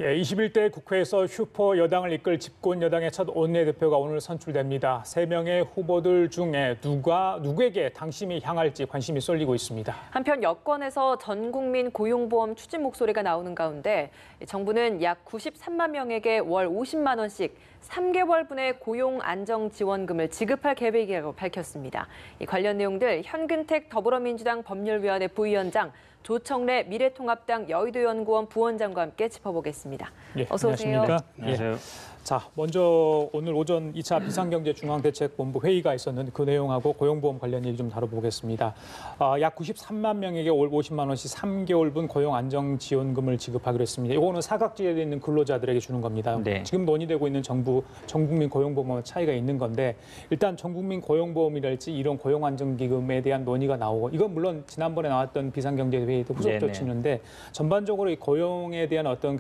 예, 21대 국회에서 슈퍼 여당을 이끌 집권 여당의 첫 원내대표가 오늘 선출됩니다. 3명의 후보들 중에 누구에게 당심이 향할지 관심이 쏠리고 있습니다. 한편 여권에서 전 국민 고용보험 추진 목소리가 나오는 가운데 정부는 약 93만 명에게 월 50만 원씩 3개월분의 고용 안정 지원금을 지급할 계획이라고 밝혔습니다. 이 관련 내용들 현근택 더불어민주당 법률위원회 부위원장, 조청래 미래통합당 여의도연구원 부원장과 함께 짚어보겠습니다. 예, 어서 오세요. 안녕하십니까? 안녕하세요. 자, 먼저 오늘 오전 2차 비상경제중앙대책본부 회의가 있었는데 그 내용하고 고용보험 관련 얘기 좀 다뤄보겠습니다. 약 93만 명에게 월 50만 원씩 3개월분 고용안정지원금을 지급하기로 했습니다. 이거는 사각지대에 있는 근로자들에게 주는 겁니다. 네. 지금 논의되고 있는 전국민 고용보험과 차이가 있는 건데 일단 전국민 고용보험이랄지 이런 고용안정기금에 대한 논의가 나오고 이건 물론 지난번에 나왔던 비상경제회의도 후속조 치는데 전반적으로 이 고용에 대한 어떤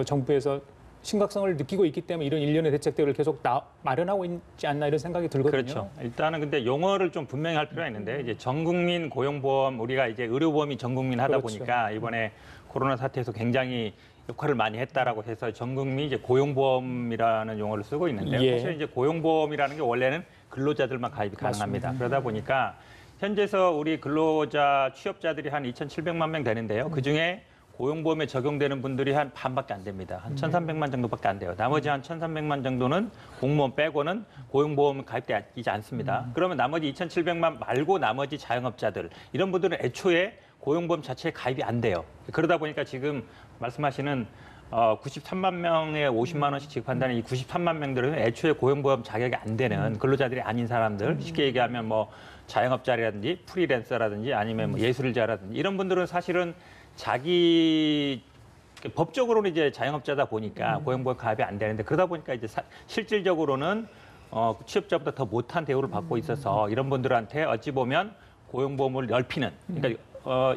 정부에서 심각성을 느끼고 있기 때문에 이런 일련의 대책들을 계속 마련하고 있지 않나 이런 생각이 들거든요. 그렇죠. 일단은 근데 용어를 좀 분명히 할 필요가 있는데 이제 전국민 고용보험 우리가 이제 의료보험이 전국민 하다 그렇죠. 보니까 이번에 코로나 사태에서 굉장히 역할을 많이 했다라고 해서 전국민 이제 고용보험이라는 용어를 쓰고 있는데요. 예. 사실 이제 고용보험이라는 게 원래는 근로자들만 가입이 가능합니다. 맞습니다. 그러다 보니까 현재서 우리 근로자 취업자들이 한 2,700만 명 되는데요. 그중에 고용보험에 적용되는 분들이 한 반밖에 안 됩니다. 한 1,300만 정도밖에 안 돼요. 나머지 한 1,300만 정도는 공무원 빼고는 고용보험 가입되지 않습니다. 그러면 나머지 2,700만 말고 나머지 자영업자들 이런 분들은 애초에 고용보험 자체에 가입이 안 돼요. 그러다 보니까 지금 말씀하시는 93만 명에 50만 원씩 지급한다는 이 93만 명들은 애초에 고용보험 자격이 안 되는 근로자들이 아닌 사람들, 쉽게 얘기하면 뭐 자영업자라든지 프리랜서라든지 아니면 뭐 예술자라든지 이런 분들은 사실은 자기 법적으로는 이제 자영업자다 보니까 고용보험 가입이 안 되는데 그러다 보니까 이제 실질적으로는 취업자보다 더 못한 대우를 받고 있어서 이런 분들한테 어찌 보면 고용보험을 넓히는 그러니까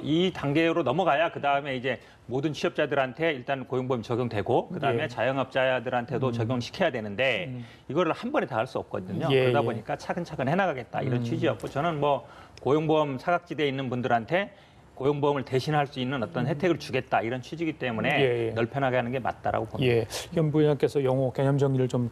이 단계로 넘어가야 그 다음에 이제 모든 취업자들한테 일단 고용보험 적용되고 그 다음에 예. 자영업자들한테도 적용시켜야 되는데 이거를 한 번에 다 할 수 없거든요. 예, 그러다 예. 보니까 차근차근 해나가겠다 이런 취지였고 저는 뭐 고용보험 사각지대에 있는 분들한테 고용보험을 대신할 수 있는 어떤 혜택을 주겠다 이런 취지이기 때문에 예, 예. 넓혀나가는 게 맞다라고 봅니다. 예, 현 부위원께서 용어 개념 정리를 좀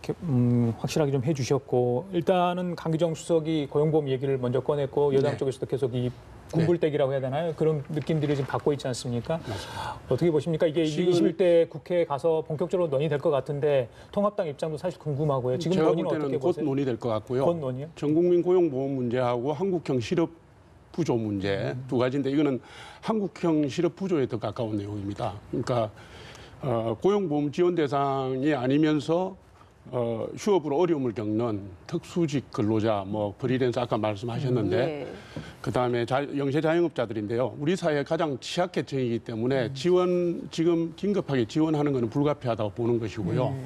확실하게 좀 해주셨고 일단은 강기정 수석이 고용보험 얘기를 먼저 꺼냈고 여당 쪽에서도 계속 이 군불대기라고 해야 되나요? 그런 느낌들이 지금 받고 있지 않습니까? 맞습니다. 어떻게 보십니까? 이게 21대 국회에 가서 본격적으로 논의될 것 같은데 통합당 입장도 사실 궁금하고요. 지금 제가 논의는 볼 때는 어떻게 곧 보세요? 논의될 것 같고요. 곧 논의요? 전국민 고용보험 문제하고 한국형 실업 부조 문제 두 가지인데 이거는 한국형 실업 부조에 더 가까운 내용입니다. 그러니까 고용보험 지원 대상이 아니면서 휴업으로 어려움을 겪는 특수직 근로자, 뭐 프리랜서 아까 말씀하셨는데 예. 그다음에 영세 자영업자들인데요. 우리 사회 가장 취약계층이기 때문에 지금 긴급하게 지원하는 것은 불가피하다고 보는 것이고요.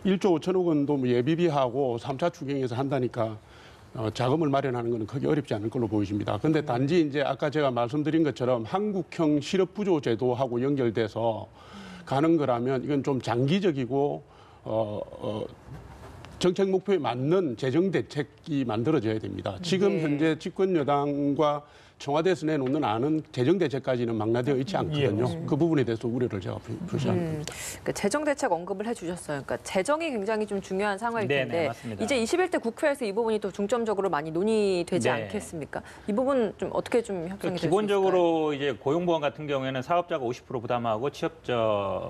1조 5천억 원도 뭐 예비비하고 3차 추경에서 한다니까 자금을 마련하는 것은 크게 어렵지 않을 걸로 보여집니다. 그런데 단지 이제 아까 제가 말씀드린 것처럼 한국형 실업부조 제도하고 연결돼서 가는 거라면 이건 좀 장기적이고 정책 목표에 맞는 재정 대책이 만들어져야 됩니다. 지금 현재 집권 여당과 청와대에서 내놓는 안은 재정 대책까지는 망라되어 있지 않거든요. 그 부분에 대해서 우려를 제가 표시하는 겁니다. 그러니까 재정 대책 언급을 해주셨어요. 그러니까 재정이 굉장히 좀 중요한 상황일 텐데 네네, 맞습니다. 이제 21대 국회에서 이 부분이 또 중점적으로 많이 논의되지 네. 않겠습니까? 이 부분 좀 어떻게 좀 협상이 될 수 있을까요? 기본적으로 이제 고용보험 같은 경우에는 사업자가 50% 부담하고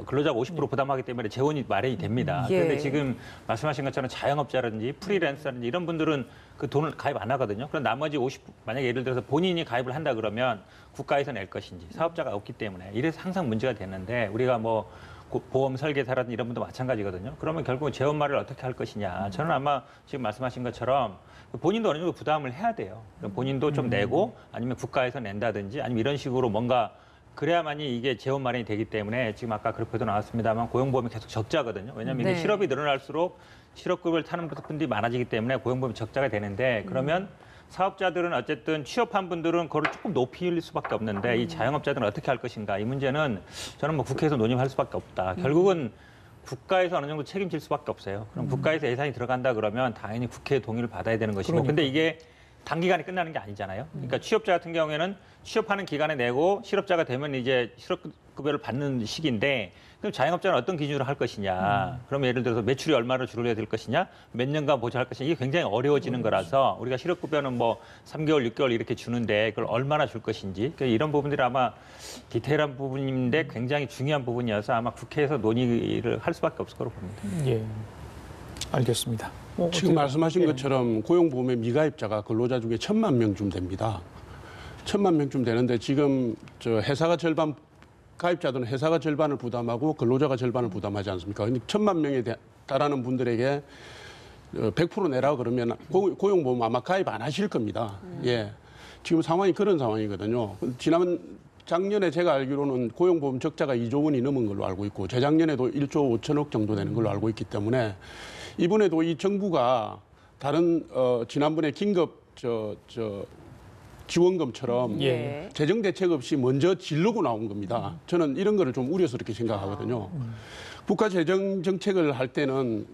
근로자가 50% 부담하기 때문에 재원이 마련이 됩니다. 예. 그런데 지금 말씀하신 것처럼 자영업자라든지 프리랜서라든지 이런 분들은 그 돈을 가입 안 하거든요. 그럼 나머지 만약에 예를 들어서 본인이 가입을 한다 그러면 국가에서 낼 것인지 사업자가 없기 때문에 이래서 항상 문제가 됐는데 우리가 뭐 보험 설계사라든지 이런 분도 마찬가지거든요. 그러면 결국 재원 마련을 어떻게 할 것이냐. 저는 아마 지금 말씀하신 것처럼 본인도 어느 정도 부담을 해야 돼요. 본인도 좀 내고 아니면 국가에서 낸다든지 아니면 이런 식으로 뭔가 그래야만이 이게 재원 마련이 되기 때문에 지금 아까 그렇게도 나왔습니다만 고용보험이 계속 적자거든요. 왜냐하면 이게 네. 실업이 늘어날수록 실업급여를 타는 분들이 많아지기 때문에 고용보험이 적자가 되는데 그러면 사업자들은 어쨌든 취업한 분들은 그걸 조금 높일 수밖에 없는데 이 자영업자들은 어떻게 할 것인가 이 문제는 저는 뭐 국회에서 논의할 수밖에 없다. 결국은 국가에서 어느 정도 책임질 수밖에 없어요. 그럼 국가에서 예산이 들어간다 그러면 당연히 국회의 동의를 받아야 되는 것이고 근데 이게 단기간에 끝나는 게 아니잖아요. 그러니까 취업자 같은 경우에는 취업하는 기간에 내고 실업자가 되면 이제 급여를 받는 시기인데 그럼 자영업자는 어떤 기준으로 할 것이냐? 그럼 예를 들어서 매출이 얼마를 줄여야 될 것이냐? 몇 년간 보장할 것이냐? 이게 굉장히 어려워지는 거라서 우리가 실업급여는 뭐 3개월, 6개월 이렇게 주는데 그걸 얼마나 줄 것인지 그러니까 이런 부분들이 아마 디테일한 부분인데 굉장히 중요한 부분이어서 아마 국회에서 논의를 할 수밖에 없을 거로 봅니다. 예, 알겠습니다. 뭐 지금 말씀하신 예. 것처럼 고용보험의 미가입자가 근로자 중에 1,000만 명쯤 됩니다. 1,000만 명쯤 되는데 지금 저 회사가 절반 가입자들은 회사가 절반을 부담하고 근로자가 절반을 부담하지 않습니까? 근데 1,000만 명에 달하는 분들에게 100% 내라 그러면 고용보험 아마 가입 안 하실 겁니다. 예. 지금 상황이 그런 상황이거든요. 작년에 제가 알기로는 고용보험 적자가 2조 원이 넘은 걸로 알고 있고 재작년에도 1조 5천억 정도 되는 걸로 알고 있기 때문에 이번에도 이 정부가 다른 지난번에 긴급 지원금처럼 예. 재정 대책 없이 먼저 지르고 나온 겁니다. 저는 이런 거를 좀 우려스럽게 생각하거든요. 국가 재정 정책을 할 때는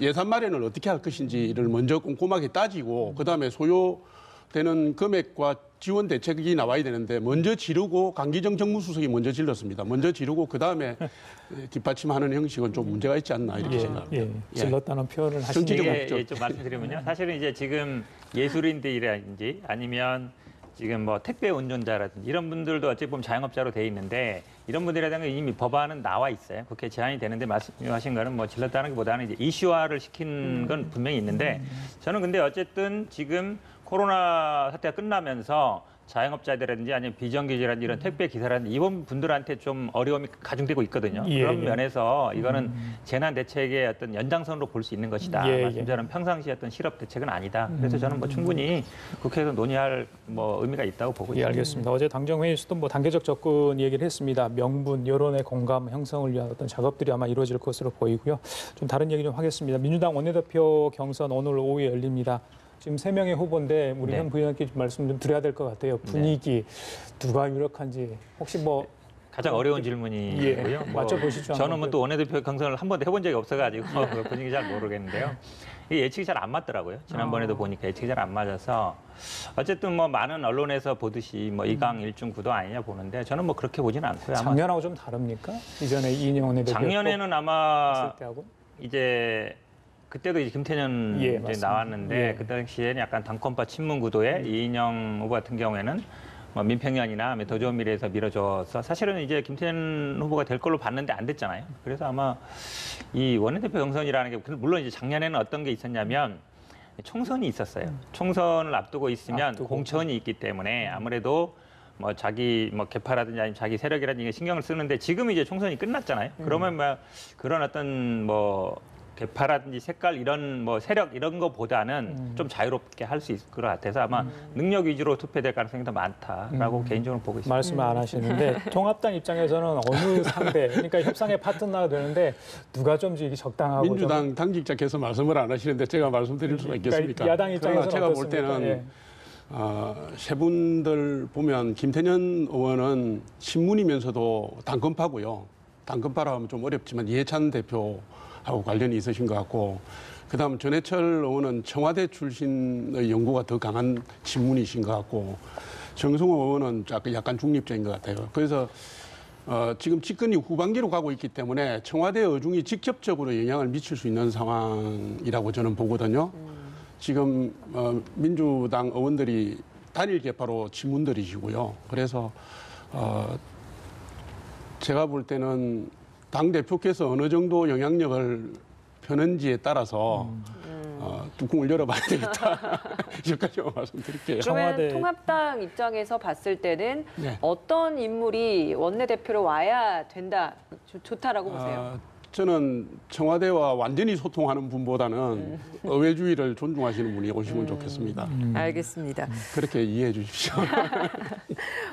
예산 마련을 어떻게 할 것인지를 먼저 꼼꼼하게 따지고 그다음에 소요되는 금액과 지원 대책이 나와야 되는데 먼저 지르고 강기정 정무수석이 먼저 질렀습니다. 먼저 지르고 그다음에 뒷받침하는 형식은 좀 문제가 있지 않나 이렇게 생각합니다. 질렀다는 표현을 정치적 하시는 예, 좀 말씀드리면요. 사실은 이제 지금 예술인들이라든지 아니면 지금 뭐 택배 운전자라든지 이런 분들도 어찌 보면 자영업자로 돼 있는데 이런 분들이라든가 이미 법안은 나와 있어요. 그렇게 제한이 되는데 말씀하신 거는 뭐 질렀다는 것보다는 이제 이슈화를 시킨 건 분명히 있는데 저는 근데 어쨌든 지금 코로나 사태가 끝나면서 자영업자들이라든지 아니면 비정규직이라든지 이런 택배 기사라든지 이번 분들한테 좀 어려움이 가중되고 있거든요. 예, 그런 예. 면에서 이거는 재난 대책의 어떤 연장선으로 볼 수 있는 것이다. 예, 예. 말씀처럼 평상시 어떤 실업 대책은 아니다. 그래서 저는 뭐 충분히 국회에서 논의할 뭐 의미가 있다고 보고 예, 있습니다. 알겠습니다. 어제 당정회의에서도 뭐 단계적 접근 얘기를 했습니다. 명분, 여론의 공감 형성을 위한 어떤 작업들이 아마 이루어질 것으로 보이고요. 좀 다른 얘기 좀 하겠습니다. 민주당 원내대표 경선 오늘 오후에 열립니다. 지금 3명의 후보인데 우리 현 부의장께 좀 말씀 좀 드려야 될 것 같아요. 분위기 누가 유력한지 혹시 뭐 가장 어려운 질문이고요. 뭐 맞춰보시죠. 저는 뭐 또 원내대표 경선을 한 번도 해본 적이 없어가지고 그 분위기 잘 모르겠는데요. 이게 예측이 잘 안 맞더라고요. 지난번에도 보니까 예측이 잘 안 맞아서 어쨌든 뭐 많은 언론에서 보듯이 뭐 2강 1중 구도 아니냐 보는데 저는 뭐 그렇게 보지는 않고요. 아마 작년하고 좀 다릅니까? 이전에 이인영 원내대표 작년에는 아마 했을 때하고 이제 그때도 이제 김태년 예, 이제 맞습니다. 나왔는데 예. 그 당시에는 약간 당권파 친문 구도에 이인영 후보 같은 경우에는 뭐 민평연이나 더 좋은 미래에서 밀어줘서 사실은 이제 김태년 후보가 될 걸로 봤는데 안 됐잖아요. 그래서 아마 이 원내대표 경선이라는 게 물론 이제 작년에는 어떤 게 있었냐면 총선이 있었어요. 총선을 앞두고 있으면 공천이 있기 때문에 아무래도 뭐 자기 뭐 개파라든지 아니면 자기 세력이라든지 이게 신경을 쓰는데 지금 이제 총선이 끝났잖아요. 그러면 뭐 그런 어떤 뭐 개파라든지 색깔 이런 뭐 세력 이런 거보다는 좀 자유롭게 할 수 있을 것 같아서 아마 능력 위주로 투표될 가능성이 더 많다라고 개인적으로 보고 있습니다. 말씀을 안 하시는데 통합당 입장에서는 어느 상대 그러니까 협상의 파트너가 되는데 누가 좀 이게 적당하고 민주당 당직자께서 말씀을 안 하시는데 제가 말씀드릴 수가 있겠습니까? 그러니까 야당 입장에서는 제가 볼 어떻습니까? 때는 예. 세 분들 보면 김태년 의원은 신문이면서도 당권파고요. 당권파라 하면 좀 어렵지만 이해찬 대표하고 관련이 있으신 것 같고 그다음 전해철 의원은 청와대 출신의 연구가 더 강한 신문이신 것 같고 정성호 의원은 약간 중립적인 것 같아요. 그래서 지금 집권이 후반기로 가고 있기 때문에 청와대 어중이 직접적으로 영향을 미칠 수 있는 상황이라고 저는 보거든요. 지금 민주당 의원들이 단일 계파로 친문들이시고요. 그래서 제가 볼 때는 당 대표께서 어느 정도 영향력을 펴는지에 따라서 뚜껑을 열어봐야 되겠다. 여기까지만 말씀드릴게요. 그러면 청와대- 통합당 입장에서 봤을 때는 네. 어떤 인물이 원내대표로 와야 된다, 좋다라고 보세요? 저는 청와대와 완전히 소통하는 분보다는 의회주의를 존중하시는 분이 오시면 좋겠습니다. 알겠습니다. 그렇게 이해해 주십시오.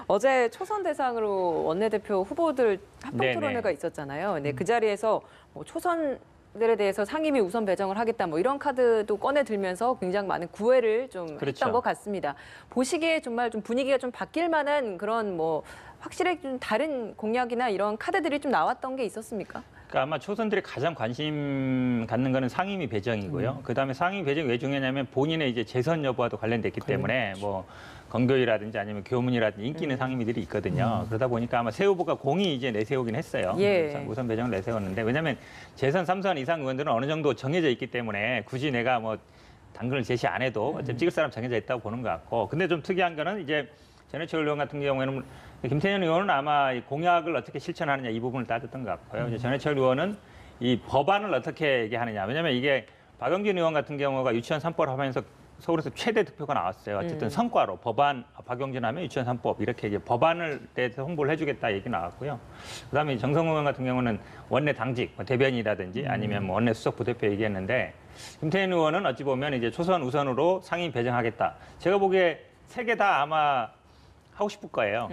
어제 초선 대상으로 원내대표 후보들 합동 네네. 토론회가 있었잖아요. 네, 그 자리에서 뭐 초선들에 대해서 상임위 우선 배정을 하겠다 뭐 이런 카드도 꺼내 들면서 굉장히 많은 구애를 좀 그렇죠. 했던 것 같습니다. 보시기에 정말 좀 분위기가 좀 바뀔 만한 그런 뭐 확실히 좀 다른 공약이나 이런 카드들이 좀 나왔던 게 있었습니까? 그러니까 아마 초선들이 가장 관심 갖는 거는 상임위 배정이고요. 그다음에 상임위 배정이 왜 중요하냐면 본인의 이제 재선 여부와도 관련됐기 때문에 뭐 건교위라든지 아니면 교문이라든지 인기 있는 상임위들이 있거든요. 그러다 보니까 아마 새 후보가 공이 이제 내세우긴 했어요. 예. 우선 배정을 내세웠는데 왜냐하면 재선 3선 이상 의원들은 어느 정도 정해져 있기 때문에 굳이 내가 뭐 당근을 제시 안 해도 어차피 찍을 사람 정해져 있다고 보는 것 같고 근데 좀 특이한 거는 이제 전해철 의원 같은 경우에는 김태년 의원은 아마 이 공약을 어떻게 실천하느냐 이 부분을 따졌던 것 같고요. 이제 전해철 의원은 이 법안을 어떻게 얘기하느냐. 왜냐하면 이게 박영진 의원 같은 경우가 유치원 3법을 하면서 서울에서 최대 득표가 나왔어요. 어쨌든 성과로 법안 박영진 하면 유치원 3법 이렇게 이제 법안을 대해서 홍보를 해주겠다 얘기 나왔고요. 그다음에 정성호 의원 같은 경우는 원내 당직 뭐 대변이라든지 아니면 뭐 원내 수석 부대표 얘기했는데 김태년 의원은 어찌 보면 이제 초선 우선으로 상임 배정하겠다. 제가 보기에 세 개 다 아마 하고 싶을 거예요.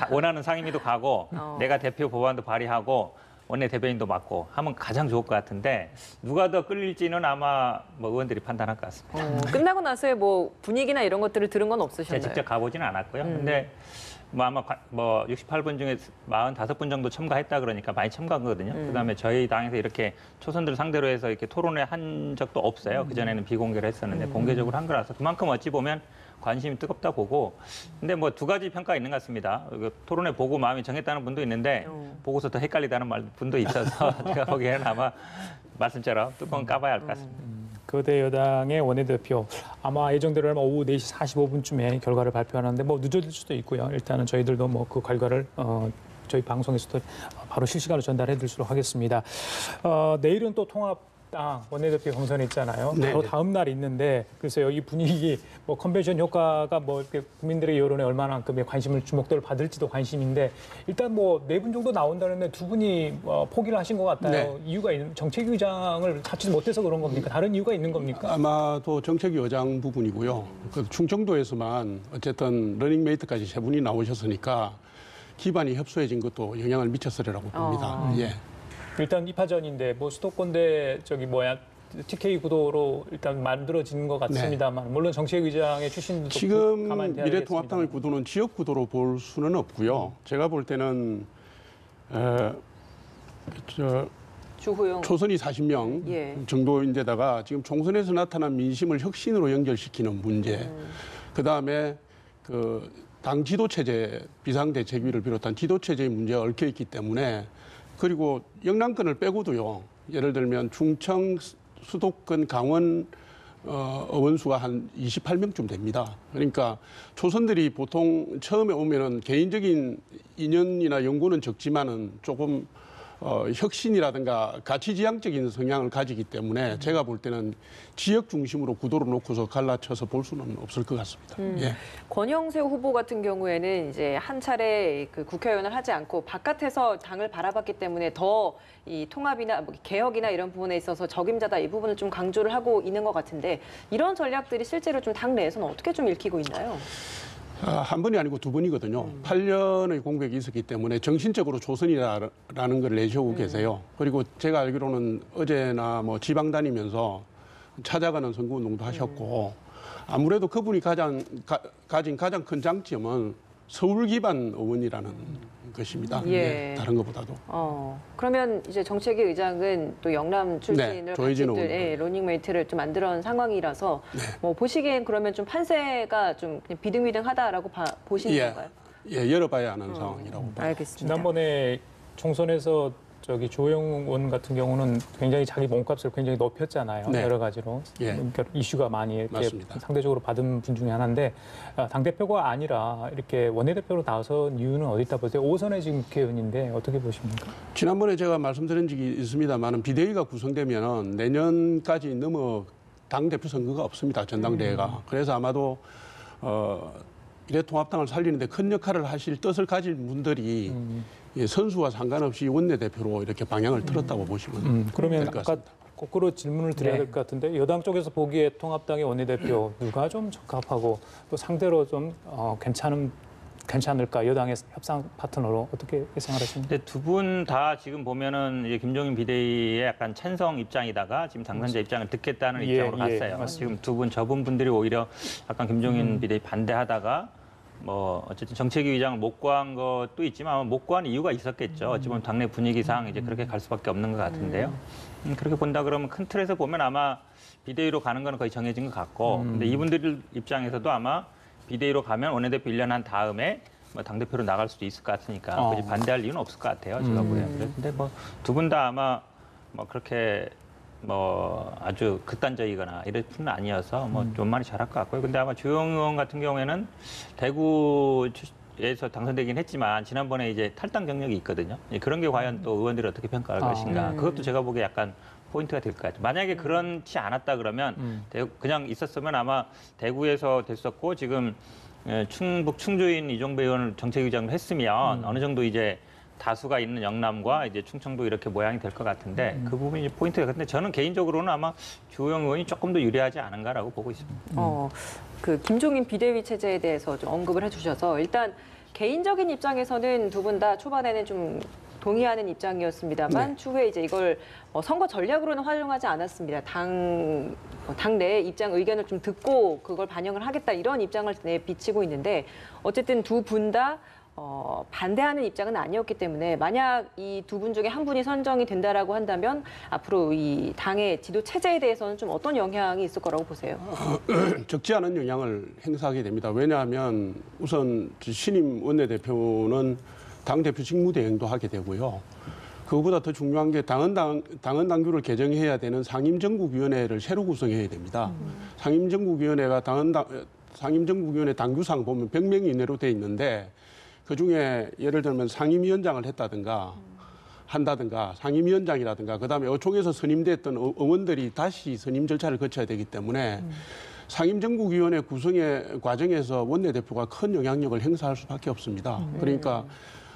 원하는 상임위도 가고 내가 대표 법안도 발의하고 원내 대변인도 맡고 하면 가장 좋을 것 같은데 누가 더 끌릴지는 아마 뭐 의원들이 판단할 것 같습니다. 끝나고 나서의 뭐 분위기나 이런 것들을 들은 건 없으셨나요? 제가 직접 가보지는 않았고요. 근데 뭐 아마 뭐 68분 중에 45분 정도 첨가했다 그러니까 많이 첨가한 거거든요. 그다음에 저희 당에서 이렇게 초선들을 상대로 해서 이렇게 토론회 한 적도 없어요. 그전에는 비공개를 했었는데 공개적으로 한 거라서 그만큼 어찌 보면 관심이 뜨겁다 보고 근데 뭐 두 가지 평가가 있는 것 같습니다. 토론회 보고 마음이 정했다는 분도 있는데 보고서 더 헷갈리다는 분도 있어서 제가 보기에는 아마 말씀처럼 뚜껑 까봐야 할 것 같습니다. 거대 여당의 원내대표 아마 예정대로라면 오후 4시 45분쯤에 결과를 발표하는데 뭐 늦어질 수도 있고요. 일단은 저희들도 뭐 그 결과를 저희 방송에서도 바로 실시간으로 전달해 드리도록 하겠습니다. 내일은 또 통합당 원내대표 경선이 있잖아요. 네. 바로 다음 날 있는데 그래서 여기 분위기 뭐 컨벤션 효과가 뭐 이렇게 국민들의 여론에 얼마만큼의 관심을 주목도를 받을지도 관심인데 일단 뭐 4분 정도 나온다는데 두 분이 포기를 하신 것 같아요. 네. 이유가 정책위의장을 찾지 못해서 그런 겁니까? 다른 이유가 있는 겁니까? 아마도 정책위의장 부분이고요. 그 충청도에서만 어쨌든 러닝메이트까지 3분이 나오셨으니까 기반이 협소해진 것도 영향을 미쳤으리라고 봅니다. 예. 일단 입하전인데 뭐 수도권대 TK 구도로 일단 만들어진 것 같습니다만 물론 정책위의장의 출신도 지금 감안돼야 미래통합당의 구도는 지역 구도로 볼 수는 없고요. 제가 볼 때는 주호영. 초선이 40명 예. 정도인데다가 지금 총선에서 나타난 민심을 혁신으로 연결시키는 문제, 그다음에 그 당 지도체제, 비상대책위를 비롯한 지도체제의 문제가 얽혀 있기 때문에 그리고 영남권을 빼고도요. 예를 들면 충청, 수도권, 강원 의원수가 한 28명쯤 됩니다. 그러니까 초선들이 보통 처음에 오면은 개인적인 인연이나 연고는 적지만은 조금 혁신이라든가 가치지향적인 성향을 가지기 때문에 제가 볼 때는 지역 중심으로 구도를 놓고서 갈라쳐서 볼 수는 없을 것 같습니다. 예. 권영세 후보 같은 경우에는 이제 한 차례 그 국회의원을 하지 않고 바깥에서 당을 바라봤기 때문에 더 이 통합이나 뭐 개혁이나 이런 부분에 있어서 적임자다 이 부분을 좀 강조를 하고 있는 것 같은데 이런 전략들이 실제로 좀 당 내에서는 어떻게 좀 읽히고 있나요? 한 번이 아니고 두 번이거든요. 8년의 공백이 있었기 때문에 정신적으로 조선이라는 걸 내세우고 계세요. 그리고 제가 알기로는 어제나 뭐 지방 다니면서 찾아가는 선거운동도 하셨고 아무래도 그분이 가진 가장 큰 장점은 서울 기반 의원이라는 것입니다. 예. 다른 것보다도. 그러면 이제 정책위 의장은 또 영남 출신을 네, 같이 조혜진 러닝메이트를 좀 만들어낸 상황이라서 뭐 보시기엔 그러면 좀 판세가 좀 그냥 비등비등하다라고 보시는 건가요? 예, 열어봐야 하는 상황이라고 봐요. 알겠습니다. 지난번에 총선에서 조호영 의원 같은 경우는 굉장히 자기 몸값을 굉장히 높였잖아요. 네. 여러 가지로 예. 그러니까 이슈가 많이 이렇게 맞습니다. 상대적으로 받은 분 중에 하나인데 당 대표가 아니라 이렇게 원내대표로 나선 이유는 어디 있다 보세요? 5선의 지금 국회의원인데 어떻게 보십니까? 지난번에 제가 말씀드린 적이 있습니다만 비대위가 구성되면 내년까지 넘어 당 대표 선거가 없습니다. 전당대회가. 그래서 아마도 미래통합당을 살리는데 큰 역할을 하실 뜻을 가진 분들이 선수와 상관없이 원내대표로 이렇게 방향을 틀었다고 보시면 그러면 될 것 아까 같습니다. 거꾸로 질문을 드려야 될 것 같은데 여당 쪽에서 보기에 통합당의 원내대표 누가 좀 적합하고 또 상대로 좀 괜찮을까 여당의 협상 파트너로 어떻게 예상하십니까? 근데 두 분 다 지금 보면은 이제 김종인 비대위의 약간 찬성 입장이다가 지금 당선자 입장을 듣겠다는 예, 입장으로 예, 갔어요. 맞습니다. 지금 저분들이 오히려 약간 김종인 비대위 반대하다가 뭐 어쨌든 정책위 의장을 못 구한 것도 있지만 아마 못 구한 이유가 있었겠죠. 어찌 보면 당내 분위기상 이제 그렇게 갈 수밖에 없는 것 같은데요. 그렇게 본다 그러면 큰 틀에서 보면 아마 비대위로 가는 건 거의 정해진 것 같고, 근데 이분들 입장에서도 아마 비대위로 가면 원내대표 1년 한 다음에 뭐 당대표로 나갈 수도 있을 것 같으니까 굳이 반대할 이유는 없을 것 같아요. 제가 보기에는. 그런데 뭐 두 분 다 아마 뭐 그렇게 뭐 아주 극단적이거나 이럴 분은 아니어서 뭐 좀 많이 잘할 것 같고요. 근데 아마 주영 의원 같은 경우에는 대구에서 당선되긴 했지만 지난번에 이제 탈당 경력이 있거든요. 그런 게 과연 또 의원들이 어떻게 평가할 것인가. 그것도 제가 보기에 약간 포인트가 될 것 같아요. 만약에 그렇지 않았다 그러면 그냥 있었으면 아마 대구에서 됐었고 지금 충북 충주인 이종배 의원을 정책위장을 했으면 어느 정도 이제 다수가 있는 영남과 이제 충청도 이렇게 모양이 될 것 같은데 그 부분이 이제 포인트가. 근데 저는 개인적으로는 아마 주호영 의원이 조금 더 유리하지 않은가라고 보고 있습니다. 그 김종인 비대위 체제에 대해서 좀 언급을 해주셔서 일단 개인적인 입장에서는 두 분 다 초반에는 좀 동의하는 입장이었습니다만 추후에 이제 이걸 선거 전략으로는 활용하지 않았습니다. 당내 입장 의견을 좀 듣고 그걸 반영을 하겠다 이런 입장을 내비치고 있는데 어쨌든 두 분 다 반대하는 입장은 아니었기 때문에 만약 이 두 분 중에 한 분이 선정이 된다라고 한다면 앞으로 이 당의 지도 체제에 대해서는 좀 어떤 영향이 있을 거라고 보세요? 적지 않은 영향을 행사하게 됩니다. 왜냐하면 우선 신임 원내대표는 당대표 직무대행도 하게 되고요. 그것보다 더 중요한 게 당헌당규를 개정해야 되는 상임정국위원회를 새로 구성해야 됩니다. 상임정국위원회가 상임정국위원회 당규상 보면 100명 이내로 돼 있는데 그중에 예를 들면 상임위원장을 한다든가 상임위원장이라든가 그다음에 어총에서 선임됐던 의원들이 다시 선임 절차를 거쳐야 되기 때문에 상임정국위원회 구성의 과정에서 원내대표가 큰 영향력을 행사할 수밖에 없습니다. 그러니까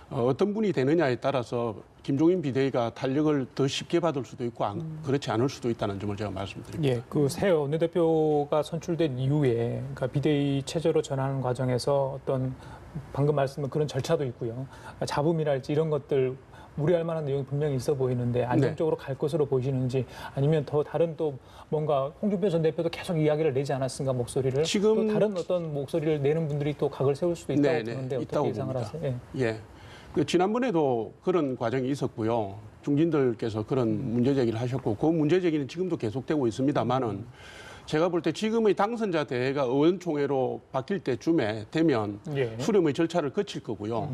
어떤 분이 되느냐에 따라서 김종인 비대위가 탄력을 더 쉽게 받을 수도 있고 그렇지 않을 수도 있다는 점을 제가 말씀드립니다. 예, 그 새 원내대표가 선출된 이후에 그러니까 비대위 체제로 전하는 과정에서 어떤 방금 말씀한 그런 절차도 있고요. 잡음이랄지 이런 것들 우려할 만한 내용이 분명히 있어 보이는데 안정적으로 갈 것으로 보시는지 아니면 더 다른 또 뭔가 홍준표 전 대표도 계속 이야기를 내지 않았습니까 목소리를 지금 또 다른 어떤 목소리를 내는 분들이 또 각을 세울 수도 있다고 보는데 어떻게 예상을 하세요? 예. 예. 그 지난번에도 그런 과정이 있었고요. 중진들께서 그런 문제 제기를 하셨고 그 문제 제기는 지금도 계속되고 있습니다만은 제가 볼 때 지금의 당선자 대회가 의원총회로 바뀔 때쯤에 되면 수렴의 절차를 거칠 거고요.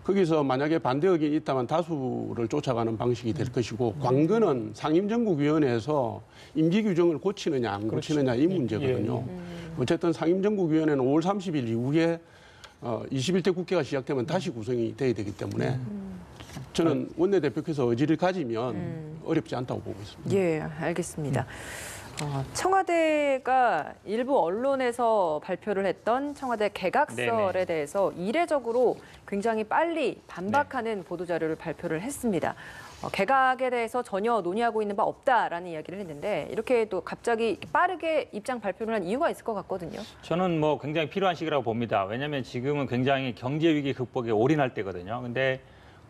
거기서 만약에 반대 의견이 있다면 다수를 쫓아가는 방식이 될 것이고 관건은 상임정국위원회에서 임기 규정을 고치느냐 안 고치느냐 이 문제거든요. 어쨌든 상임정국위원회는 5월 30일 이후에 21대 국회가 시작되면 다시 구성이 돼야 되기 때문에 저는 원내대표께서 의지를 가지면 어렵지 않다고 보고 있습니다. 예, 알겠습니다. 청와대가 일부 언론에서 발표를 했던 청와대 개각설에 대해서 이례적으로 굉장히 빨리 반박하는 보도자료를 발표를 했습니다. 개각에 대해서 전혀 논의하고 있는 바 없다라는 이야기를 했는데 이렇게 또 갑자기 빠르게 입장 발표를 한 이유가 있을 것 같거든요. 저는 뭐 굉장히 필요한 시기라고 봅니다. 왜냐하면 지금은 굉장히 경제 위기 극복에 올인할 때거든요. 근데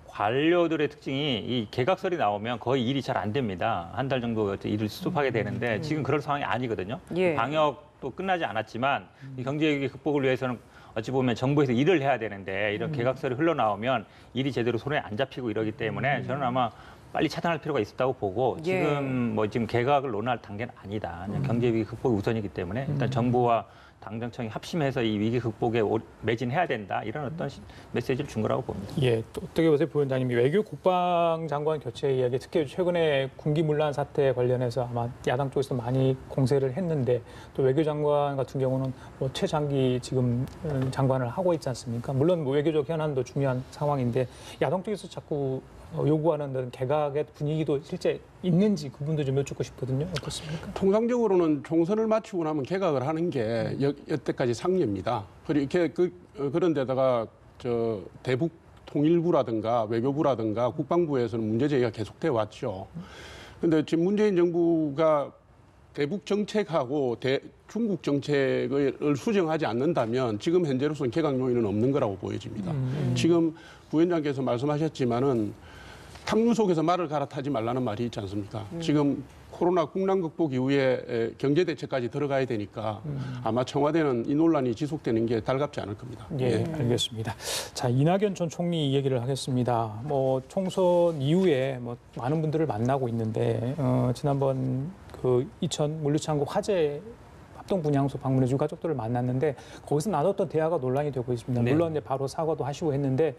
관료들의 특징이 이 개각설이 나오면 거의 일이 잘 안 됩니다. 한 달 정도 일을 수습하게 되는데 지금 그럴 상황이 아니거든요. 방역도 끝나지 않았지만 이 경제 위기 극복을 위해서는 어찌 보면 정부에서 일을 해야 되는데 이런 개각설이 흘러나오면 일이 제대로 손에 안 잡히고 이러기 때문에 저는 아마 빨리 차단할 필요가 있다고 보고 지금 지금 개각을 논할 단계는 아니다. 그냥 경제 위기 극복이 우선이기 때문에 일단 정부와 당정청이 합심해서 이 위기 극복에 매진해야 된다. 이런 어떤 메시지를 준 거라고 봅니다. 예, 또 어떻게 보세요, 부위원장님이 외교 국방장관 교체 이야기, 특히 최근에 군기문란 사태 관련해서 아마 야당 쪽에서 많이 공세를 했는데 또 외교장관 같은 경우는 뭐 최장기 지금 장관을 하고 있지 않습니까? 물론 뭐 외교적 현안도 중요한 상황인데 야당 쪽에서 자꾸 요구하는 그런 개각의 분위기도 실제 있는지 그분도 좀 여쭙고 싶거든요. 어떻습니까? 통상적으로는 총선을 마치고 나면 개각을 하는 게 여태까지 상례입니다. 그런 데다가 대북 통일부라든가 외교부라든가 국방부에서는 문제 제기가 계속돼 왔죠. 그런데 지금 문재인 정부가 대북 정책하고 중국 정책을 수정하지 않는다면 지금 현재로서는 개각 요인은 없는 거라고 보여집니다. 지금 부위원장께서 말씀하셨지만은 탕류 속에서 말을 갈아타지 말라는 말이 있지 않습니까? 지금 코로나 국난 극복 이후에 경제 대책까지 들어가야 되니까 아마 청와대는 이 논란이 지속되는 게 달갑지 않을 겁니다. 예, 알겠습니다. 자, 이낙연 전 총리 얘기를 하겠습니다. 뭐 총선 이후에 뭐 많은 분들을 만나고 있는데 지난번 그 이천 물류창고 화재 합동 분향소 방문해주고 가족들을 만났는데 거기서 나눴던 대화가 논란이 되고 있습니다. 네. 물론 이제 바로 사과도 하시고 했는데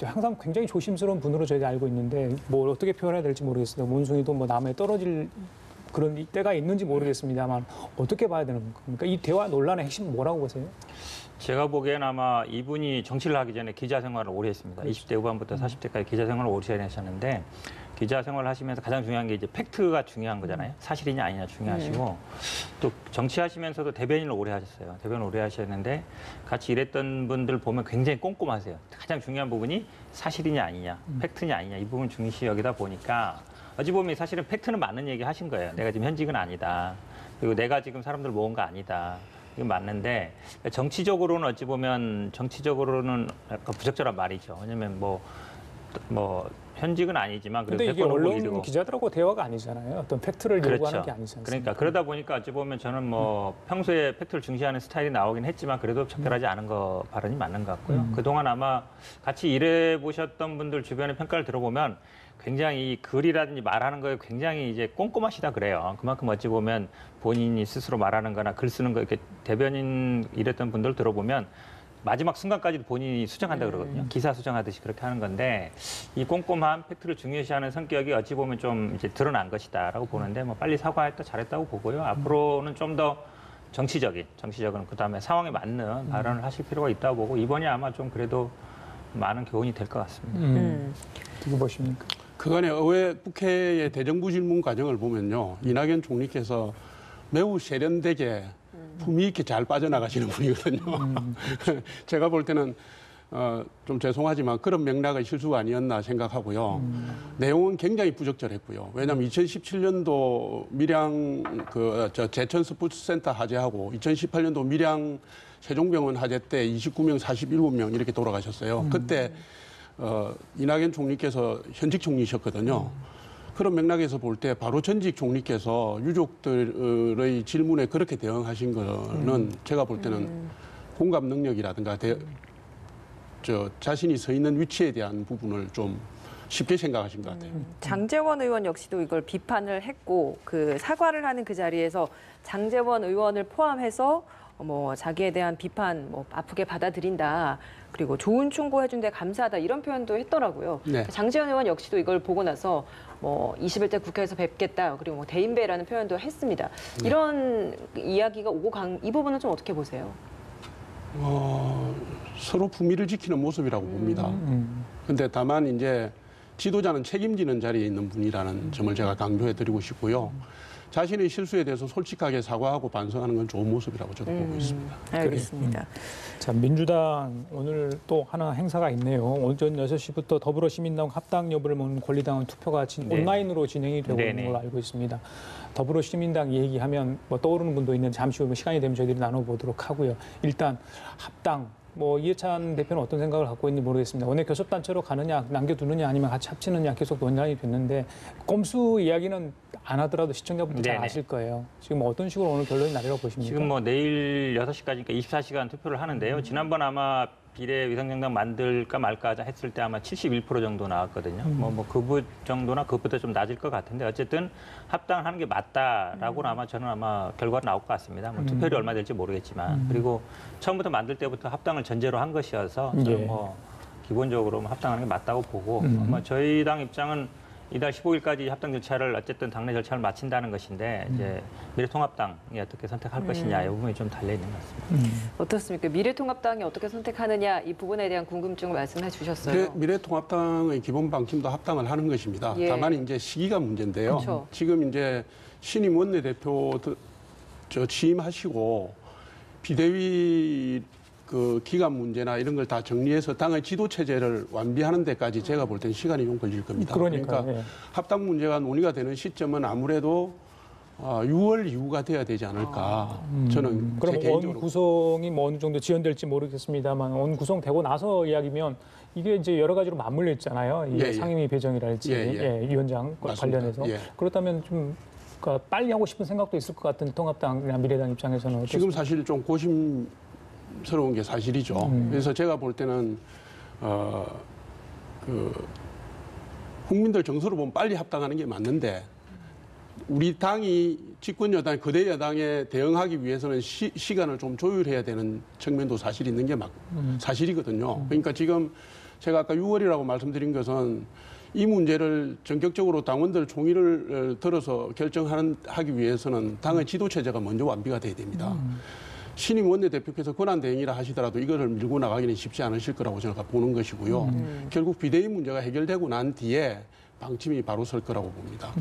항상 굉장히 조심스러운 분으로 저희가 알고 있는데 뭘 어떻게 표현해야 될지 모르겠습니다. monsun이도 뭐 남에 떨어질 그런 때가 있는지 모르겠습니다만 어떻게 봐야 되는 겁니까? 이 대화 논란의 핵심은 뭐라고 보세요? 제가 보기엔 아마 이분이 정치를 하기 전에 기자 생활을 오래 했습니다. 20대 후반부터 40대까지 기자 생활을 오래 하셨는데 기자 생활을 하시면서 가장 중요한 게 이제 팩트가 중요한 거잖아요. 사실이냐 아니냐 중요하시고 또 정치하시면서도 대변인을 오래 하셨어요. 대변을 오래 하셨는데 같이 일했던 분들 보면 굉장히 꼼꼼하세요. 가장 중요한 부분이 사실이냐 아니냐, 팩트냐 아니냐 이 부분 중시 여기다 보니까 어찌 보면 사실은 팩트는 맞는 얘기 하신 거예요. 내가 지금 현직은 아니다. 그리고 내가 지금 사람들 모은 거 아니다. 이건 맞는데 정치적으로는 어찌 보면 정치적으로는 약간 부적절한 말이죠. 왜냐면 뭐 현직은 아니지만 그래도 근데 이게 대권 언론 후보이고. 기자들하고 대화가 아니잖아요. 어떤 팩트를 요구하는 게 아니지 않습니까? 그러니까 그러다 보니까 어찌 보면 저는 뭐 평소에 팩트를 중시하는 스타일이 나오긴 했지만 그래도 적절하지 않은 거 발언이 맞는 것 같고요. 그동안 아마 같이 일해 보셨던 분들 주변의 평가를 들어보면 굉장히 글이라든지 말하는 거에 굉장히 이제 꼼꼼하시다 그래요. 그만큼 어찌 보면 본인이 스스로 말하는 거나 글 쓰는 거 이렇게 대변인 일했던 분들 들어보면 마지막 순간까지도 본인이 수정한다 그러거든요. 기사 수정하듯이 그렇게 하는 건데 이 꼼꼼한 팩트를 중요시하는 성격이 어찌 보면 좀 이제 드러난 것이다라고 보는데 뭐 빨리 사과했다 잘했다고 보고요. 앞으로는 좀 더 정치적인 그다음에 상황에 맞는 발언을 하실 필요가 있다고 보고 이번이 아마 좀 그래도 많은 교훈이 될 것 같습니다. 어떻게 보십니까? 그간의 의회 국회의 대정부 질문 과정을 보면요. 이낙연 총리께서 매우 세련되게 품위 있게 잘 빠져나가시는 분이거든요. 제가 볼 때는 좀 죄송하지만 그런 맥락의 실수가 아니었나 생각하고요. 내용은 굉장히 부적절했고요. 왜냐하면 2017년도 밀양 제천 스포츠센터 화재하고 2018년도 밀양 세종병원 화재 때 29명, 47명 이렇게 돌아가셨어요. 그때 이낙연 총리께서 현직 총리셨거든요. 그런 맥락에서 볼 때 바로 전직 총리께서 유족들의 질문에 그렇게 대응하신 거는 제가 볼 때는 공감 능력이라든가 자신이 서 있는 위치에 대한 부분을 좀 쉽게 생각하신 것 같아요. 장제원 의원 역시도 이걸 비판을 했고 그 사과를 하는 그 자리에서 장제원 의원을 포함해서 뭐 자기에 대한 비판 뭐 아프게 받아들인다. 그리고 좋은 충고해준 데 감사하다 이런 표현도 했더라고요. 네. 장제원 의원 역시도 이걸 보고 나서 뭐 21대 국회에서 뵙겠다 그리고 뭐 대인배라는 표현도 했습니다. 이런 이야기가 오고 간 이 부분은 좀 어떻게 보세요? 서로 품위를 지키는 모습이라고 봅니다. 근데 다만 이제 지도자는 책임지는 자리에 있는 분이라는 점을 제가 강조해드리고 싶고요. 자신의 실수에 대해서 솔직하게 사과하고 반성하는 건 좋은 모습이라고 저도 보고 있습니다. 알겠습니다. 자, 민주당 오늘 또 하나 행사가 있네요. 오전 6시부터 더불어시민당 합당 여부를 묻는 권리당원 투표가 온라인으로 진행이 되고 있는 걸로 알고 있습니다. 더불어시민당 얘기하면 뭐 떠오르는 분도 있는데 잠시 후 시간이 되면 저희들이 나눠보도록 하고요. 일단 합당. 뭐 이해찬 대표는 어떤 생각을 갖고 있는지 모르겠습니다. 원내 교섭단체로 가느냐, 남겨두느냐, 아니면 같이 합치느냐 계속 논란이 됐는데 꼼수 이야기는 안 하더라도 시청자분들 잘 아실 거예요. 지금 어떤 식으로 오늘 결론이 나리라고 보십니까? 지금 뭐 내일 6시까지니까 24시간 투표를 하는데요. 지난번 아마 비례위성정당 만들까 말까 했을 때 아마 71% 정도 나왔거든요. 뭐 그 정도나 그것보다 좀 낮을 것 같은데 어쨌든 합당하는 게 맞다라고는 아마 저는 아마 결과가 나올 것 같습니다. 뭐 투표율이 얼마 될지 모르겠지만 그리고 처음부터 만들 때부터 합당을 전제로 한 것이어서 저는 뭐 기본적으로 합당하는 게 맞다고 보고 아마 저희 당 입장은 이달 15일까지 합당 절차를 어쨌든 당내 절차를 마친다는 것인데 이제 미래통합당이 어떻게 선택할 것이냐 이 부분이 좀 달려 있는 것 같습니다. 어떻습니까? 미래통합당이 어떻게 선택하느냐 이 부분에 대한 궁금증을 말씀해 주셨어요. 미래통합당의 기본 방침도 합당을 하는 것입니다. 예. 다만 이제 시기가 문제인데요. 그렇죠. 지금 이제 신임 원내대표 취임하시고 비대위 그 기간 문제나 이런 걸 다 정리해서 당의 지도 체제를 완비하는 데까지 제가 볼 때는 시간이 좀 걸릴 겁니다. 그러니까 합당 문제가 논의가 되는 시점은 아무래도 6월 이후가 돼야 되지 않을까. 저는 그럼 제 개인적으로. 원 구성이 뭐 어느 정도 지연될지 모르겠습니다만 원 구성되고 나서 이야기면 이게 이제 여러 가지로 맞물려 있잖아요. 이게 상임위 배정이랄지 위원장 맞습니다. 관련해서 예. 그렇다면 좀 그러니까 빨리 하고 싶은 생각도 있을 것 같은 통합당이나 미래당 입장에서는 어떻습니까? 지금 사실 좀 고심스러운 게 사실이죠. 그래서 제가 볼 때는 국민들 정서로 보면 빨리 합당하는 게 맞는데 우리 당이 집권 여당, 거대 여당에 대응하기 위해서는 시간을 좀 조율해야 되는 측면도 사실 있는 게 사실이거든요. 그러니까 지금 제가 아까 6월이라고 말씀드린 것은 이 문제를 전격적으로 당원들 총의를 들어서 결정하기 위해서는 당의 지도 체제가 먼저 완비가 돼야 됩니다. 신임 원내대표께서 권한대행이라 하시더라도 이거를 밀고 나가기는 쉽지 않으실 거라고 저는 보는 것이고요. 결국 비대위 문제가 해결되고 난 뒤에 방침이 바로 설 거라고 봅니다.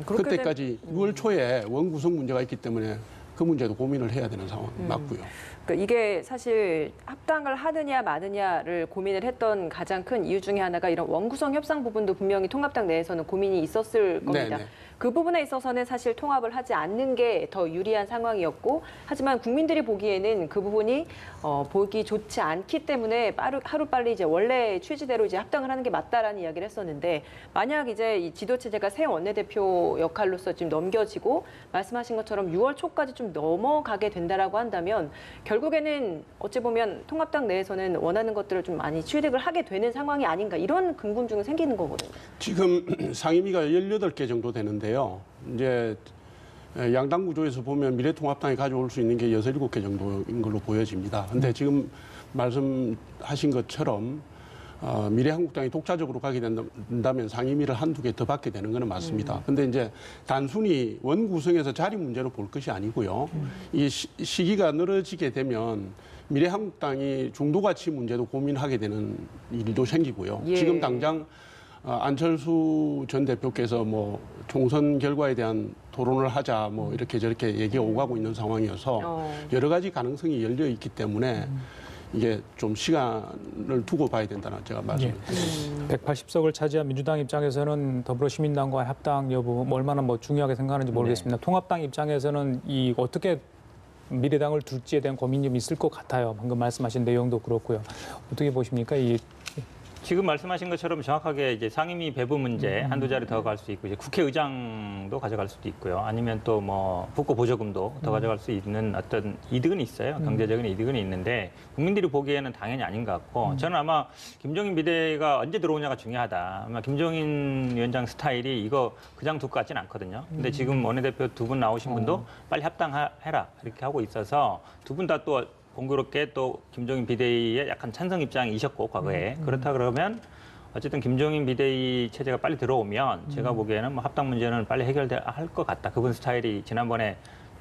그때까지 6월 초에 원구성 문제가 있기 때문에 그 문제도 고민을 해야 되는 상황 맞고요. 그러니까 이게 사실 합당을 하느냐 마느냐를 고민을 했던 가장 큰 이유 중에 하나가 이런 원구성 협상 부분도 분명히 통합당 내에서는 고민이 있었을 겁니다. 네네. 그 부분에 있어서는 사실 통합을 하지 않는 게 더 유리한 상황이었고, 하지만 국민들이 보기에는 그 부분이 보기 좋지 않기 때문에 하루빨리 이제 원래 취지대로 이제 합당을 하는 게 맞다라는 이야기를 했었는데, 만약 이제 이 지도체제가 새 원내대표 역할로서 지금 넘겨지고 말씀하신 것처럼 6월 초까지 좀 넘어가게 된다라고 한다면 결국에는 어찌 보면 통합당 내에서는 원하는 것들을 좀 많이 취득을 하게 되는 상황이 아닌가, 이런 궁금증은 생기는 거거든요. 지금 상임위가 18개 정도 되는데요. 이제 양당 구조에서 보면 미래통합당이 가져올 수 있는 게 6, 7개 정도인 걸로 보여집니다. 근데 지금 말씀하신 것처럼 미래한국당이 독자적으로 가게 된다면 상임위를 한두 개 더 받게 되는 건 맞습니다. 근데 이제 단순히 원구성에서 자리 문제로 볼 것이 아니고요. 이 시기가 늘어지게 되면 미래한국당이 중도가치 문제도 고민하게 되는 일도 생기고요. 예. 지금 당장 안철수 전 대표께서 뭐 총선 결과에 대한 토론을 하자 뭐 이렇게 저렇게 얘기가 오가고 있는 상황이어서 여러 가지 가능성이 열려 있기 때문에 이게 좀 시간을 두고 봐야 된다는 제가 말씀드립니다. 180석을 차지한 민주당 입장에서는 더불어시민당과 합당 여부 얼마나 중요하게 생각하는지 모르겠습니다. 통합당 입장에서는 이 어떻게 미래당을 둘지에 대한 고민이 좀 있을 것 같아요. 방금 말씀하신 내용도 그렇고요. 어떻게 보십니까? 지금 말씀하신 것처럼 정확하게 이제 상임위 배분 문제 한두 자리 더 갈 수 있고, 이제 국회의장도 가져갈 수도 있고요. 아니면 또 뭐 국고 보조금도 더 가져갈 수 있는 어떤 이득은 있어요. 경제적인 이득은 있는데 국민들이 보기에는 당연히 아닌 것 같고, 저는 아마 김종인 비대위가 언제 들어오냐가 중요하다. 아마 김종인 위원장 스타일이 이거 그냥 둘 것 같지는 않거든요. 근데 지금 원내대표 두 분 나오신 분도 빨리 합당해라 이렇게 하고 있어서 두 분 다 또 공교롭게 또 김종인 비대위의 약간 찬성 입장이셨고 과거에 그렇다 그러면 어쨌든 김종인 비대위 체제가 빨리 들어오면 제가 보기에는 뭐 합당 문제는 빨리 해결될 것 같다. 그분 스타일이 지난번에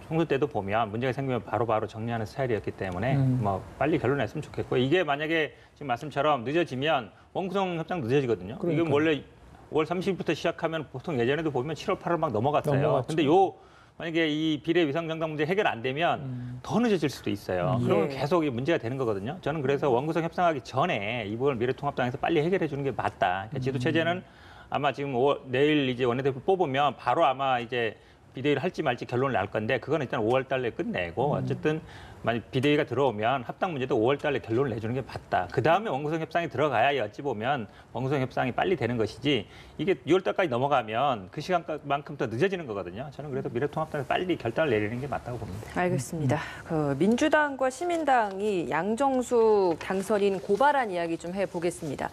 총선 때도 보면 문제가 생기면 바로바로 정리하는 스타일이었기 때문에 뭐 빨리 결론냈으면 좋겠고, 이게 만약에 지금 말씀처럼 늦어지면 원구성 협상 늦어지거든요. 이건 원래 5월 30일부터 시작하면 보통 예전에도 보면 7월 8월 막 넘어갔어요. 근데 만약에 이 비례 위성정당 문제 해결 안 되면 더 늦어질 수도 있어요. 그러면 계속 이 문제가 되는 거거든요. 저는 그래서 원구성 협상하기 전에 이 부분을 미래통합당에서 빨리 해결해 주는 게 맞다. 그러니까 지도체제는 아마 지금 내일 이제 원내대표 뽑으면 바로 아마 이제 비대위를 할지 말지 결론을 날 건데, 그건 일단 5월 달에 끝내고 어쨌든 만약 비대위가 들어오면 합당 문제도 5월 달에 결론을 내주는 게 맞다. 그 다음에 원구성 협상이 들어가야 어찌 보면 원구성 협상이 빨리 되는 것이지, 이게 6월 달까지 넘어가면 그 시간만큼 더 늦어지는 거거든요. 저는 그래서 미래통합당에서 빨리 결단을 내리는 게 맞다고 봅니다. 알겠습니다. 그 민주당과 시민당이 양정숙 당선인 고발한 이야기 좀 해보겠습니다.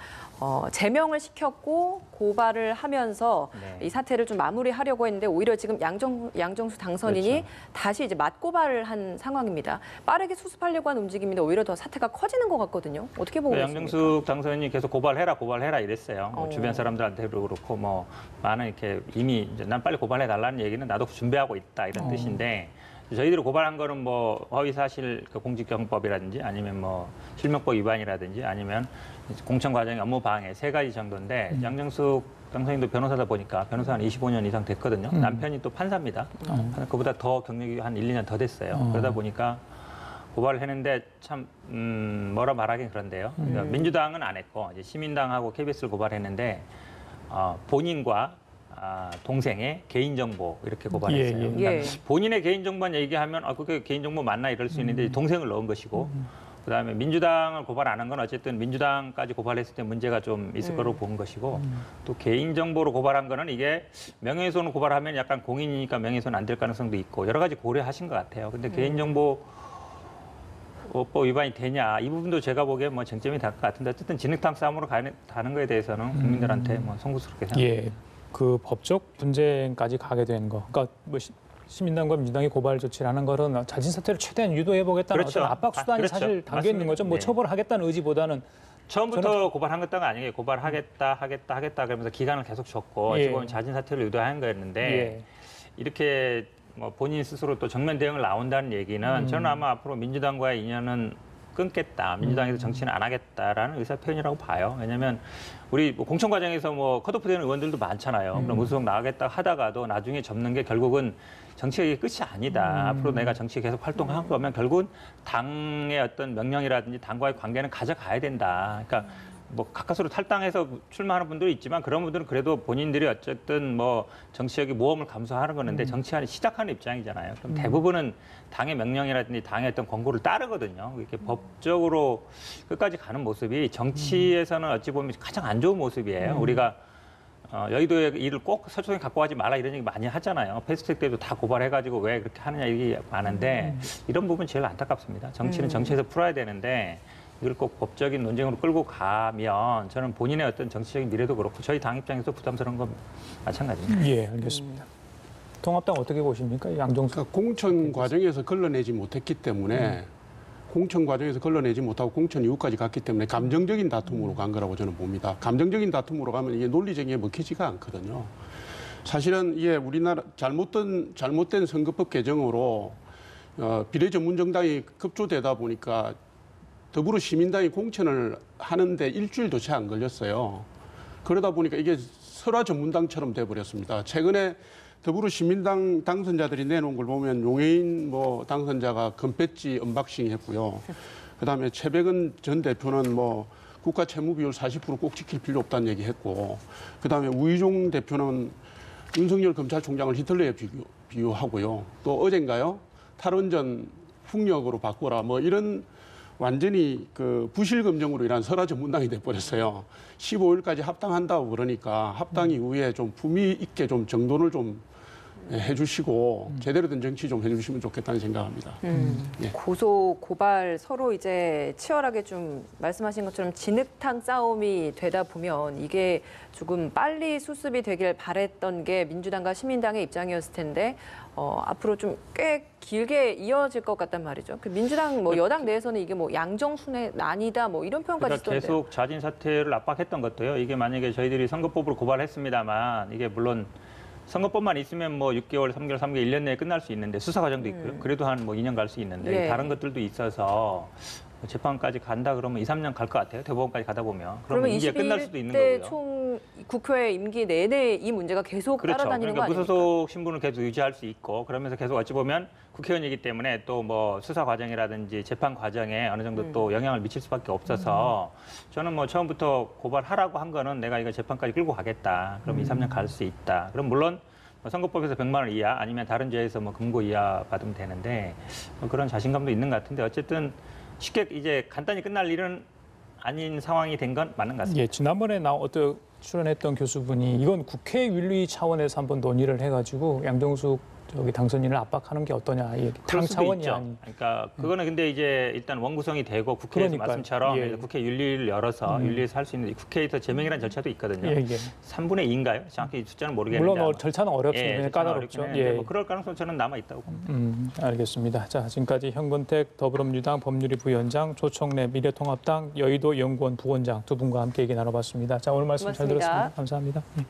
제명을 시켰고 고발을 하면서 이 사태를 좀 마무리하려고 했는데 오히려 지금 양정숙 당선인이 그렇죠. 다시 이제 맞고발을 한 상황입니다. 빠르게 수습하려고 하는 움직임인데 오히려 더 사태가 커지는 것 같거든요. 어떻게 보고 계십니까? 양정숙 당선인이 계속 고발해라 이랬어요. 뭐 주변 사람들한테도 그렇고 뭐 많은 이렇게 이미 이제 난 빨리 고발해 달라는 얘기는 나도 준비하고 있다 이런 뜻인데, 저희들이 고발한 거는 뭐 허위사실 공직경법이라든지 아니면 뭐 실명법 위반이라든지 아니면 공천 과정의 업무 방해 3가지 정도인데, 양정숙 당선인도 변호사다 보니까 변호사 한 25년 이상 됐거든요. 남편이 또 판사입니다. 그보다 더 경력이 한 1, 2년 더 됐어요. 그러다 보니까 고발을 했는데 참 뭐라 말하긴 그런데요. 그러니까 민주당은 안 했고 이제 시민당하고 KBS를 고발했는데 본인과 동생의 개인정보 이렇게 고발했어요. 그러니까 본인의 개인정보만 얘기하면 그게 개인정보 맞나 이럴 수 있는데 동생을 넣은 것이고, 그다음에 민주당을 고발 안 한 건 어쨌든 민주당까지 고발했을 때 문제가 좀 있을 거로 본 것이고 또 개인정보로 고발한 거는 이게 명예훼손을 고발하면 약간 공인이니까 명예훼손 안 될 가능성도 있고 여러 가지 고려하신 것 같아요. 근데 개인정보법 위반이 되냐 이 부분도 제가 보기에 뭐 쟁점이 될 것 같은데 어쨌든 진흙탕 싸움으로 가는 거에 대해서는 국민들한테 뭐 송구스럽게 생각합니다. 예, 그 법적 분쟁까지 가게 된 거. 그러니까 뭐 시민당과 민주당이 고발 조치를 하는 거는 자진 사퇴를 최대한 유도해보겠다는 그렇죠. 어떤 압박 수단이 그렇죠. 사실 담겨 있는 거죠. 뭐 네. 처벌하겠다는 의지보다는 처음부터 고발한 것도 아니에요. 고발하겠다 그러면서 기간을 계속 줬고 예. 어찌 보면 자진 사퇴를 유도한 거였는데 예. 이렇게 뭐 본인 스스로 또 정면 대응을 나온다는 얘기는 저는 아마 앞으로 민주당과의 인연은 끊겠다. 민주당에서 정치는 안 하겠다라는 의사 표현이라고 봐요. 왜냐하면 우리 뭐 공천 과정에서 뭐 컷오프되는 의원들도 많잖아요. 그럼 무소속 나가겠다 하다가도 나중에 접는 게 결국은 정치의 끝이 아니다. 앞으로 내가 정치에 계속 활동할 거면 결국은 당의 어떤 명령이라든지 당과의 관계는 가져가야 된다. 그러니까 뭐 가까스로 탈당해서 출마하는 분들이 있지만 그런 분들은 그래도 본인들이 어쨌든 뭐 정치적인 모험을 감수하는 거는데 정치하는 시작하는 입장이잖아요. 그럼 대부분은 당의 명령이라든지 당의 어떤 권고를 따르거든요. 이렇게 법적으로 끝까지 가는 모습이 정치에서는 어찌 보면 가장 안 좋은 모습이에요. 우리가 여의도의 일을 꼭 서초동에 갖고 가지 마라 이런 얘기 많이 하잖아요. 패스트트랙 때도 다 고발해가지고 왜 그렇게 하느냐 얘기 많은데 이런 부분 제일 안타깝습니다. 정치는 정치에서 풀어야 되는데 이걸 꼭 법적인 논쟁으로 끌고 가면 저는 본인의 어떤 정치적인 미래도 그렇고 저희 당 입장에서 부담스러운 건 마찬가지입니다. 예, 알겠습니다. 통합당 어떻게 보십니까? 양정수. 그러니까 공천 과정에서 걸러내지 못했기 때문에 공천 과정에서 걸러내지 못하고 공천 이후까지 갔기 때문에 감정적인 다툼으로 간 거라고 저는 봅니다. 감정적인 다툼으로 가면 이게 논리적인 게 먹히지가 않거든요. 사실은 이게 우리나라 잘못된 선거법 개정으로 비례 전문 정당이 급조되다 보니까 더불어시민당이 공천을 하는데 일주일도 채 안 걸렸어요. 그러다 보니까 이게 설화 전문당처럼 돼버렸습니다. 최근에 더불어시민당 당선자들이 내놓은 걸 보면 용해인 뭐 당선자가 금배지 언박싱 했고요. 그다음에 최백은 전 대표는 뭐 국가 채무 비율 40% 꼭 지킬 필요 없다는 얘기 했고, 그다음에 우이종 대표는 윤석열 검찰총장을 히틀러에 비유하고요. 또 어젠가요? 탈원전 풍력으로 바꿔라 뭐 이런 완전히 그 부실검정으로 일한 설화 전문당이 돼버렸어요. 15일까지 합당한다고 그러니까 합당 이후에 좀 품위 있게 좀 정돈을 좀 해주시고 제대로 된 정치 좀 해주시면 좋겠다는 생각합니다. 예. 고소 고발 서로 이제 치열하게 좀 말씀하신 것처럼 진흙탕 싸움이 되다 보면 이게 조금 빨리 수습이 되길 바랬던 게 민주당과 시민당의 입장이었을 텐데 앞으로 좀 꽤 길게 이어질 것 같단 말이죠. 그 민주당 뭐 여당 내에서는 이게 뭐 양정순의 난이다 뭐 이런 표현까지 그러니까 쓰던데요. 계속 자진 사퇴를 압박했던 것도요. 이게 만약에 저희들이 선거법으로 고발했습니다만 이게 물론 선거법만 있으면 뭐 6개월, 3개월, 1년 내에 끝날 수 있는데 수사 과정도 있고요. 그래도 한 뭐 2년 갈 수 있는데 예. 다른 것들도 있어서 재판까지 간다 그러면 2, 3년 갈 것 같아요. 대법원까지 가다 보면. 그러면 이게 끝날 수도 있는 21대 거고요. 총 국회 임기 내내 이 문제가 계속 그렇죠. 따라다니는 그러니까 거 아닙니까? 무소속 신분을 계속 유지할 수 있고 그러면서 계속 어찌 보면 국회의원이기 때문에 또 뭐 수사 과정이라든지 재판 과정에 어느 정도 또 영향을 미칠 수밖에 없어서 저는 뭐 처음부터 고발하라고 한 거는 내가 이거 재판까지 끌고 가겠다. 그럼 2, 3년 갈 수 있다. 그럼 물론 선거법에서 100만 원 이하 아니면 다른 죄에서 뭐 금고 이하 받으면 되는데 그런 자신감도 있는 것 같은데 어쨌든 쉽게 이제 간단히 끝날 일은 아닌 상황이 된 건 맞는 것 같습니다. 예, 지난번에 출연했던 교수분이 이건 국회 윤리 차원에서 한번 논의를 해가지고 양정숙 당선인을 압박하는 게 어떠냐. 이게 당 그럴 수도 차원이 있죠. 아닌. 그러니까 그거는 근데 이제 일단 원구성이 되고 국회에서 그러니까요. 말씀처럼 예. 국회 윤리를 열어서 윤리에서 할 수 있는 국회에서 제명이라는 절차도 있거든요. 예, 예. 3분의 2인가요? 정확히 숫자는 모르겠는데. 물론 아마. 절차는 어렵습니다. 절차는 까다롭죠. 어렵긴 했는데 예. 뭐 그럴 가능성 저는 남아 있다고 봅니다. 알겠습니다. 자, 지금까지 현근택 더불어민주당 법률위 부위원장, 조청래 미래통합당 여의도 연구원 부원장 두 분과 함께 얘기 나눠봤습니다. 자, 오늘 말씀 잘 고맙습니다. 들었습니다. 감사합니다. 예.